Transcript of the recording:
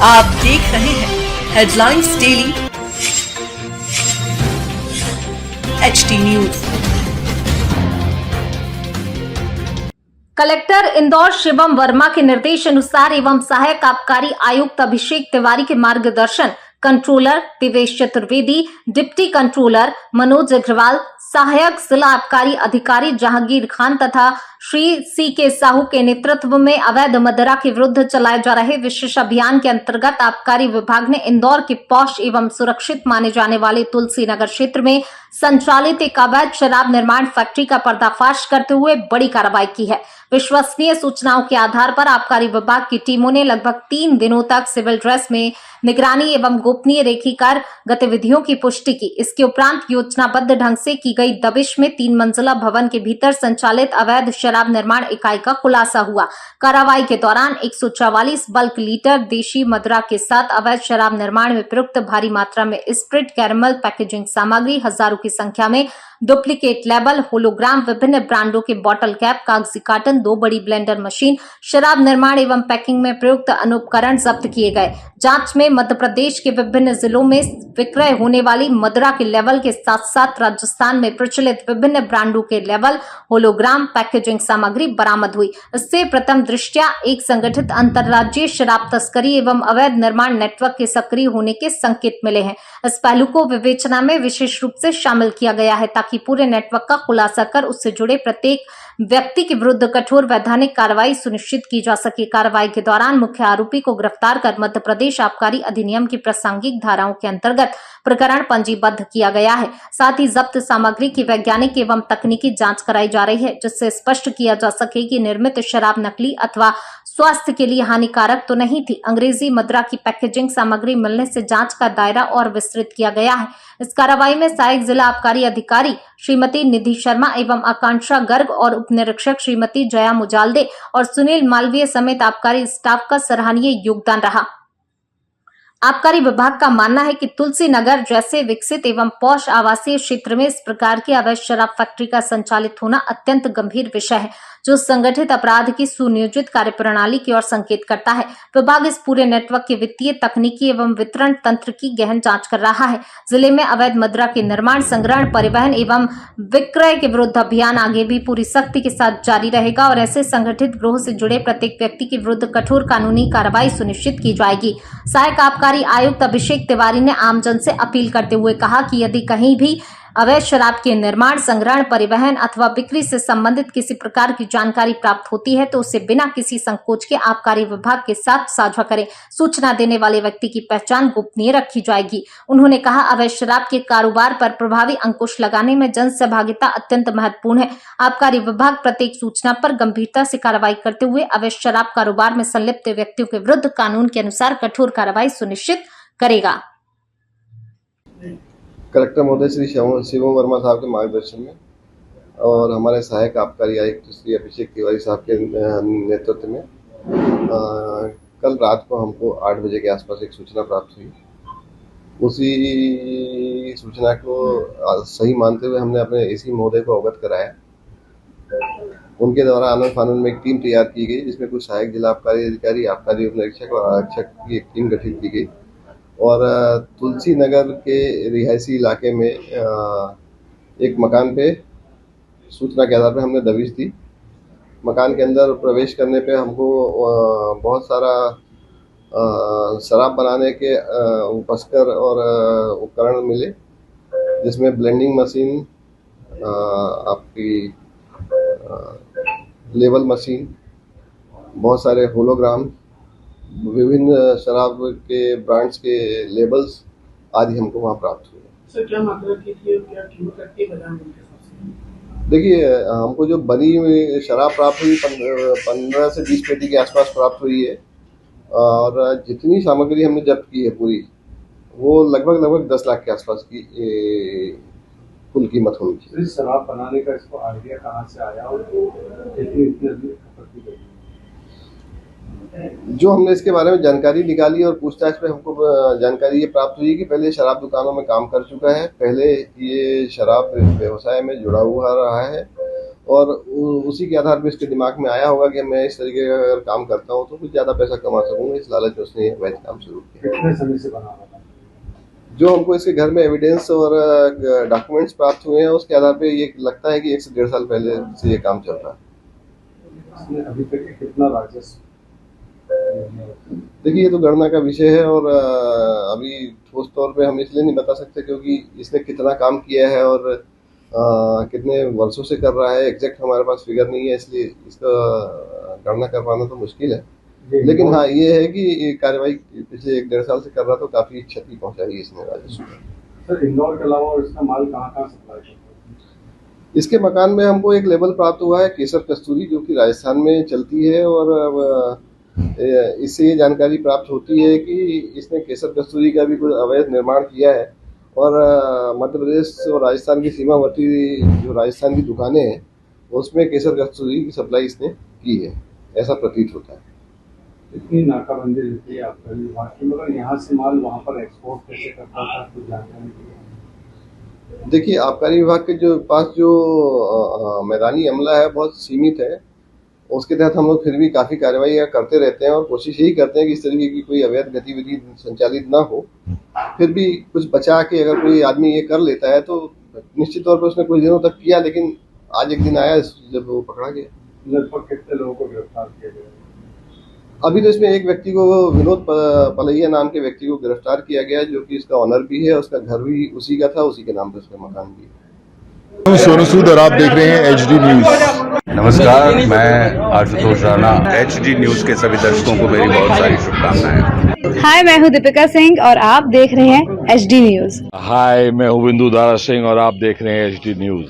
आप देख रहे हैं headlines daily HD news. Collector Indore Shivam Verma के निर्देशानुसार एवं सहायक आबकारी आयुक्त अभिषेक तिवारी के मार्गदर्शन controller Divesh Chaturvedi, deputy controller Manoj Agrawal, सहायक जिला आबकारी अधिकारी जहांगीर खान तथा श्री C.K. साहू के नेतृत्व में अवैध मदिरा के विरुद्ध चलाए जा रहे विशेष अभियान के अंतर्गत आबकारी विभाग ने इंदौर के पॉश एवं सुरक्षित माने जाने वाले तुलसी नगर क्षेत्र में संचालित एक अवैध शराब निर्माण फैक्ट्री का पर्दाफाश करते हुए बड़ी कार्रवाई की है। विश्वसनीय सूचनाओं के आधार पर आबकारी विभाग की टीमों ने लगभग 3 दिनों तक सिविल ड्रेस में निगरानी एवं गोपनीय रेखीकार गतिविधियों की पुष्टि की। इसके उपरांत योजनाबद्ध ढंग से की गई दबिश में 3 मंजिला भवन के भीतर संचालित अवैध शराब निर्माण इकाई का खुलासा हुआ। कार्रवाई के दौरान 144 बल्क लीटर देशी मदिरा के साथ अवैध शराब निर्माण में प्रयुक्त भारी मात्रा में स्प्रिट कैरमल पैकेजिंग सामग्री, हजारों की संख्या में डुप्लीकेट लेबल, होलोग्राम, विभिन्न ब्रांडों के बॉटल कैप, कागजी कार्टन, 2 बड़ी ब्लेंडर मशीन, शराब निर्माण एवं पैकिंग में प्रयुक्त अनुपकरण जब्त किए गए। जांच में मध्य प्रदेश के विभिन्न जिलों में विक्रय होने वाली मदिरा के लेवल के साथ साथ राजस्थान में प्रचलित विभिन्न ब्रांडों के लेवल, होलोग्राम, पैकेजिंग सामग्री बरामद हुई। इससे प्रथम दृष्टया एक संगठित अंतर्राज्यीय शराब तस्करी एवं अवैध निर्माण नेटवर्क के सक्रिय होने के संकेत मिले हैं। इस पहलू को विवेचना में विशेष रूप से शामिल किया गया है ताकि पूरे नेटवर्क का खुलासा कर उससे जुड़े प्रत्येक व्यक्ति के विरुद्ध कठोर वैधानिक कार्रवाई सुनिश्चित की जा सके। कार्रवाई के दौरान मुख्य आरोपी को गिरफ्तार कर मध्य प्रदेश आबकारी अधिनियम की प्रासंगिक धाराओं के अंतर्गत प्रकरण पंजीबद्ध किया गया है। साथ ही जब्त सामग्री की वैज्ञानिक एवं तकनीकी जांच कराई जा रही है जिससे स्पष्ट किया जा सके कि निर्मित शराब नकली अथवा स्वास्थ्य के लिए हानिकारक तो नहीं थी। अंग्रेजी मदिरा की पैकेजिंग सामग्री मिलने से जांच का दायरा और विस्तृत किया गया है। इस कार्रवाई में सहायक जिला आबकारी अधिकारी श्रीमती निधि शर्मा एवं आकांक्षा गर्ग और उप निरीक्षक श्रीमती जया मुजाल्दे और सुनील मालवीय समेत आबकारी स्टाफ का सराहनीय योगदान रहा। आबकारी विभाग का मानना है कि तुलसी नगर जैसे विकसित एवं पौष आवासीय क्षेत्र में इस प्रकार की अवैध शराब फैक्ट्री का संचालित होना अत्यंत गंभीर विषय है जो संगठित अपराध की सुनियोजित कार्यप्रणाली की ओर संकेत करता है। विभाग इस पूरे नेटवर्क के वित्तीय, तकनीकी एवं वितरण तंत्र की गहन जांच कर रहा है। जिले में अवैध मदिरा के निर्माण, संग्रहण, परिवहन एवं विक्रय के विरुद्ध अभियान आगे भी पूरी सख्ती के साथ जारी रहेगा और ऐसे संगठित गिरोह से जुड़े प्रत्येक व्यक्ति के विरुद्ध कठोर कानूनी कार्रवाई सुनिश्चित की जाएगी। सहायक आबकारी आयुक्त अभिषेक तिवारी ने आमजन से अपील करते हुए कहा कि यदि कहीं भी अवैध शराब के निर्माण, संग्रहण, परिवहन अथवा बिक्री से संबंधित किसी प्रकार की जानकारी प्राप्त होती है तो उसे बिना किसी संकोच के आबकारी विभाग के साथ साझा करें। सूचना देने वाले व्यक्ति की पहचान गोपनीय रखी जाएगी। उन्होंने कहा, अवैध शराब के कारोबार पर प्रभावी अंकुश लगाने में जन सहभागिता अत्यंत महत्वपूर्ण है। आबकारी विभाग प्रत्येक सूचना पर गंभीरता से कार्रवाई करते हुए अवैध शराब कारोबार में संलिप्त व्यक्तियों के विरुद्ध कानून के अनुसार कठोर कार्रवाई सुनिश्चित करेगा। कलेक्टर महोदय श्री शिवम वर्मा साहब के मार्गदर्शन में और हमारे सहायक आबकारी आयुक्त श्री अभिषेक तिवारी साहब के नेतृत्व में कल रात को हमको 8 बजे के आसपास एक सूचना प्राप्त हुई। उसी सूचना को सही मानते हुए हमने अपने एसी महोदय को अवगत कराया। उनके द्वारा आनन फानन में एक टीम तैयार की गई जिसमें कुछ सहायक जिला आबकारी अधिकारी, आबकारी उप निरीक्षक और आरक्षक की एक टीम गठित की गई और तुलसी नगर के रिहायशी इलाके में एक मकान पे सूचना के आधार पर हमने दबिश दी। मकान के अंदर प्रवेश करने पे हमको बहुत सारा शराब बनाने के उपस्कर और उपकरण मिले जिसमें ब्लेंडिंग मशीन, आपकी लेवल मशीन, बहुत सारे होलोग्राम, विभिन्न शराब के ब्रांड्स के लेबल्स आदि हमको वहाँ प्राप्त हुए। सर, क्या मात्रा की थी और क्या कीमत रखी बाजार में? देखिए, हमको जो बनी हुई शराब प्राप्त हुई 15 से 20 पेटी के आसपास प्राप्त हुई है और जितनी सामग्री हमने जब्त की है पूरी वो लगभग 10 लाख के आसपास की कुल कीमत होनी चाहिए। शराब बनाने का इसको आइडिया कहाँ से आया और इतनी जो हमने इसके बारे में जानकारी निकाली और पूछताछ पे हमको जानकारी ये प्राप्त हुई कि पहले शराब दुकानों में काम कर चुका है, पहले ये शराब व्यवसाय में जुड़ा हुआ रहा है और उसी के आधार पर इसके दिमाग में आया होगा कि मैं इस तरीके का अगर काम करता हूँ तो कुछ ज़्यादा पैसा कमा सकूंगा, इस लालच में उसने अवैध काम शुरू किया। कितने समय से बना हुआ था? जो हमको इसके घर में एविडेंस और डॉक्यूमेंट्स प्राप्त हुए हैं उसके आधार पे ये लगता है कि 1 से 1.5 साल पहले से ये काम चल रहा है। इसने अभी तक कितना राजस्व? देखिए, ये तो गणना का विषय है और अभी ठोस तौर पे हम इसलिए नहीं बता सकते क्योंकि इसने कितना काम किया है और कितने वर्षों से कर रहा है, एग्जैक्ट हमारे पास फिगर नहीं है, इसलिए इसका गणना कर पाना तो मुश्किल है। लेकिन हाँ, ये है कि ये कार्रवाई पिछले 1-1.5 साल से कर रहा तो काफी क्षति पहुंचाई इसने राजस्व में। सर, इंदौर के अलावा इसका माल कहाँ सप्लाई करता है? इसके मकान में हमको एक लेबल प्राप्त हुआ है केसर कस्तूरी, जो कि राजस्थान में चलती है और इससे ये जानकारी प्राप्त होती है कि इसने केसर कस्तूरी का भी कुछ अवैध निर्माण किया है और मध्य प्रदेश और राजस्थान की सीमावर्ती जो राजस्थान की दुकानें हैं उसमें केसर कस्तूरी की सप्लाई इसने की है, ऐसा प्रतीत होता है। इतनी नाकाबंदी रहती है आपका विभाग की, मगर यहाँ से माल वहाँ पर एक्सपोर्ट कैसे करता था, कुछ जानकारी दी? देखिए, आबकारी विभाग के जो पास जो मैदानी अमला है बहुत सीमित है, उसके तहत हम लोग फिर भी काफी कार्रवाई करते रहते हैं और कोशिश यही करते हैं कि इस तरीके की कोई अवैध गतिविधि संचालित ना हो। फिर भी कुछ बचा के अगर कोई आदमी ये कर लेता है तो निश्चित तौर पर उसने कुछ दिनों तक किया, लेकिन आज एक दिन आया जब वो पकड़ा गया। लगभग कितने लोगों को गिरफ्तार किया गया? अभी तो इसमें एक व्यक्ति को, विनोद पलैया नाम के व्यक्ति को गिरफ्तार किया गया, जो कि इसका ऑनर भी है, उसका घर भी उसी का था, उसी के नाम पर उसका मकान भी है। सोनू सूद और आप देख रहे हैं HD न्यूज। नमस्कार, मैं आशुतोष राणा। HD न्यूज के सभी दर्शकों को मेरी बहुत सारी शुभकामनाएं। हाय, मैं हूं दीपिका सिंह और आप देख रहे हैं HD न्यूज। हाय, मैं हूं बिंदु दारा सिंह और आप देख रहे हैं HD न्यूज।